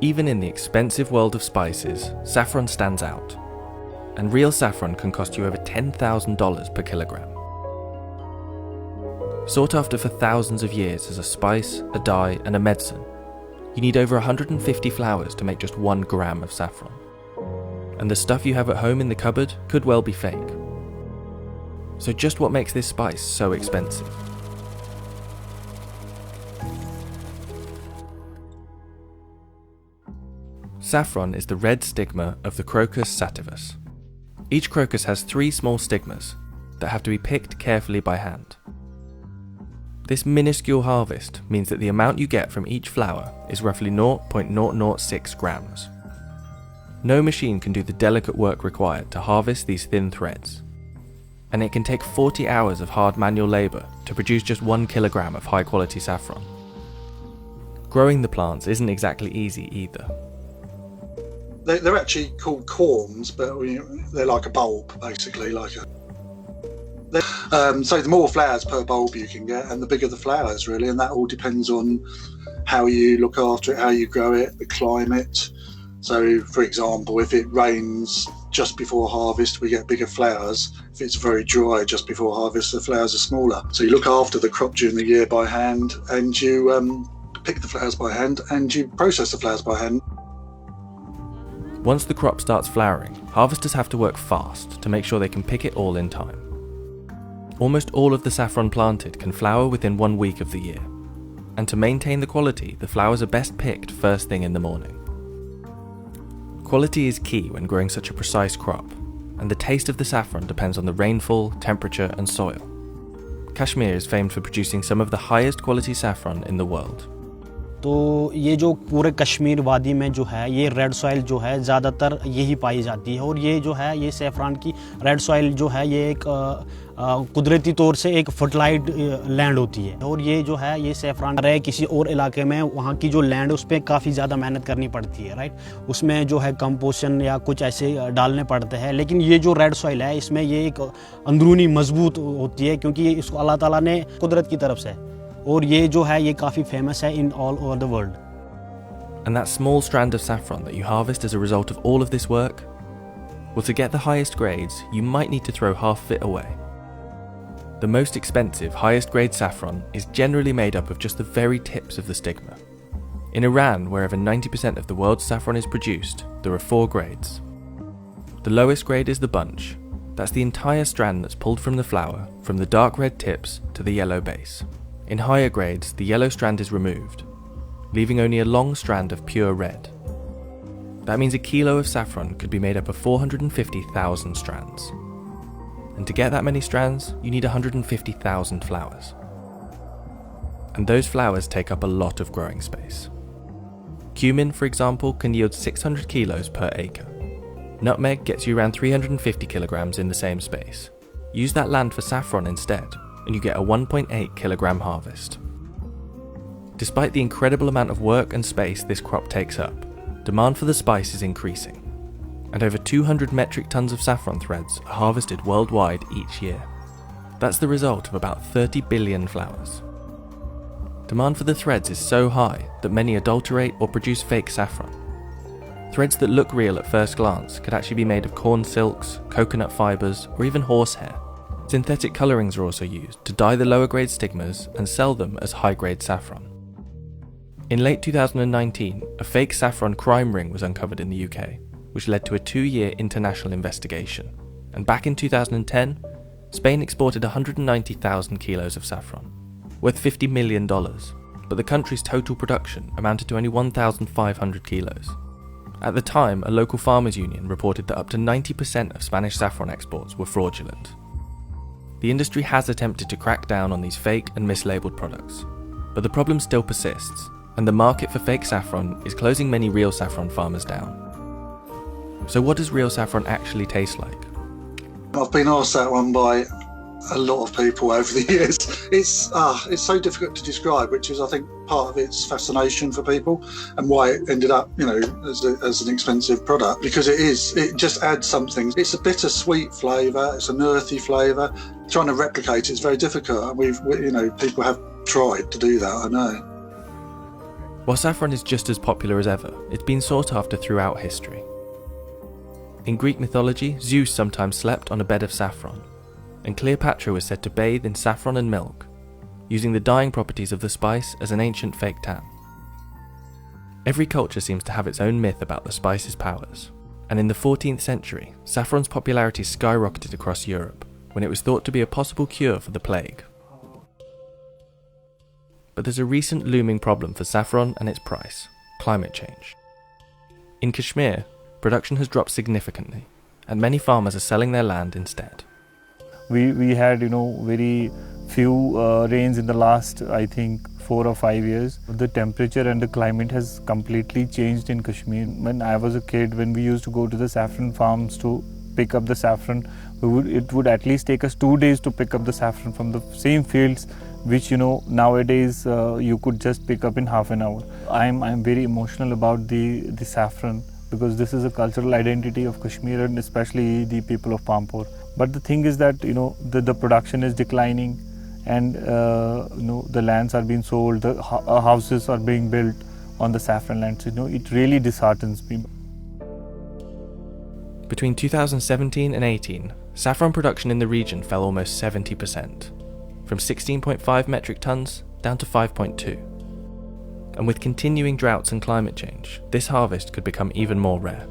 Even in the expensive world of spices, saffron stands out. And real saffron can cost you over $10,000 per kilogram. Sought after for thousands of years as a spice, a dye, and a medicine, you need over 150 flowers to make just 1 gram of saffron. And the stuff you have at home in the cupboard could well be fake. So just what makes this spice so expensive? Saffron is the red stigma of the Crocus sativus. Each crocus has 3 small stigmas that have to be picked carefully by hand. This minuscule harvest means that the amount you get from each flower is roughly 0.006 grams. No machine can do the delicate work required to harvest these thin threads, and it can take 40 hours of hard manual labour to produce just 1 kilogram of high quality saffron. Growing the plants isn't exactly easy either. They're actually called corms, but they're like a bulb, basically. So the more flowers per bulb you can get, and the bigger the flowers, really, and that all depends on how you look after it, how you grow it, the climate. So, for example, if it rains just before harvest, we get bigger flowers. If it's very dry just before harvest, the flowers are smaller. So you look after the crop during the year by hand, and you pick the flowers by hand, and you process the flowers by hand. Once the crop starts flowering, harvesters have to work fast to make sure they can pick it all in time. Almost all of the saffron planted can flower within 1 week of the year, and to maintain the quality, the flowers are best picked first thing in the morning. Quality is key when growing such a precise crop, and the taste of the saffron depends on the rainfall, temperature, and soil. Kashmir is famed for producing some of the highest quality saffron in the world. तो ये जो पूरे कश्मीर वादी में जो है ये red soil जो है ज़्यादातर यही पाई जाती है, और ये जो है ये सैफरान की रेड सॉइल जो है ये एक कुदरती तौर से एक फर्टिलाइज्ड लैंड होती है, और ये जो है ये सैफरान रहे किसी और इलाके में, वहाँ की जो लैंड उस पर काफ़ी ज़्यादा मेहनत करनी पड़ती है, राइट। उसमें जो है कंपोजिशन या कुछ ऐसे डालने पड़ते हैं, लेकिन ये जो रेड सॉइल है इसमें ये एक अंदरूनी मजबूत होती है, क्योंकि इसको अल्लाह ताला ने कुदरत की तरफ से, और ये जो है ये काफ़ी फेमस है in all over the world. And that small strand of saffron that you harvest as a result of all of this work? Well, to get the highest grades, you might need to throw half of it away. The most expensive, highest grade saffron is generally made up of just the very tips of the stigma. In Iran, where over 90% of the world's saffron is produced, there are 4 grades. The lowest grade is the bunch. That's the entire strand that's pulled from the flower, from the dark red tips to the yellow base. In higher grades, the yellow strand is removed, leaving only a long strand of pure red. That means a kilo of saffron could be made up of 450,000 strands. And to get that many strands, you need 150,000 flowers. And those flowers take up a lot of growing space. Cumin, for example, can yield 600 kilos per acre. Nutmeg gets you around 350 kilograms in the same space. Use that land for saffron instead, and you get a 1.8 kilogram harvest. Despite the incredible amount of work and space this crop takes up, demand for the spice is increasing, and over 200 metric tons of saffron threads are harvested worldwide each year. That's the result of about 30 billion flowers. Demand for the threads is so high that many adulterate or produce fake saffron. Threads that look real at first glance could actually be made of corn silks, coconut fibres, or even horsehair. Synthetic colourings are also used to dye the lower grade stigmas and sell them as high grade saffron. In late 2019, a fake saffron crime ring was uncovered in the UK, which led to a 2-year international investigation. And back in 2010, Spain exported 190,000 kilos of saffron, worth $50 million, but the country's total production amounted to only 1,500 kilos. At the time, a local farmers' union reported that up to 90% of Spanish saffron exports were fraudulent. The industry has attempted to crack down on these fake and mislabeled products, but the problem still persists, and the market for fake saffron is closing many real saffron farmers down. So what does real saffron actually taste like? I've been asked that one by a lot of people over the years. It's so difficult to describe, which is, I think, part of its fascination for people and why it ended up, as an expensive product, because it just adds something. It's a bittersweet flavour, it's an earthy flavour. Trying to replicate it is very difficult. People have tried to do that, I know. While saffron is just as popular as ever, it's been sought after throughout history. In Greek mythology, Zeus sometimes slept on a bed of saffron, and Cleopatra was said to bathe in saffron and milk, using the dyeing properties of the spice as an ancient fake tan. Every culture seems to have its own myth about the spice's powers, and in the 14th century, saffron's popularity skyrocketed across Europe when it was thought to be a possible cure for the plague. But there's a recent looming problem for saffron and its price: climate change. In Kashmir, production has dropped significantly, and many farmers are selling their land instead. We had very few rains in the last, I think, 4 or 5 years. The temperature and the climate has completely changed in Kashmir. When I was a kid, when we used to go to the saffron farms to pick up the saffron, it would at least take us 2 days to pick up the saffron from the same fields, which nowadays you could just pick up in half an hour. I'm very emotional about the saffron, because this is a cultural identity of Kashmir and especially the people of Pampore. But the thing is that the production is declining, and the lands are being sold, the houses are being built on the saffron lands. It really disheartens me. Between 2017 and 18, saffron production in the region fell almost 70%, from 16.5 metric tons down to 5.2. And with continuing droughts and climate change, this harvest could become even more rare.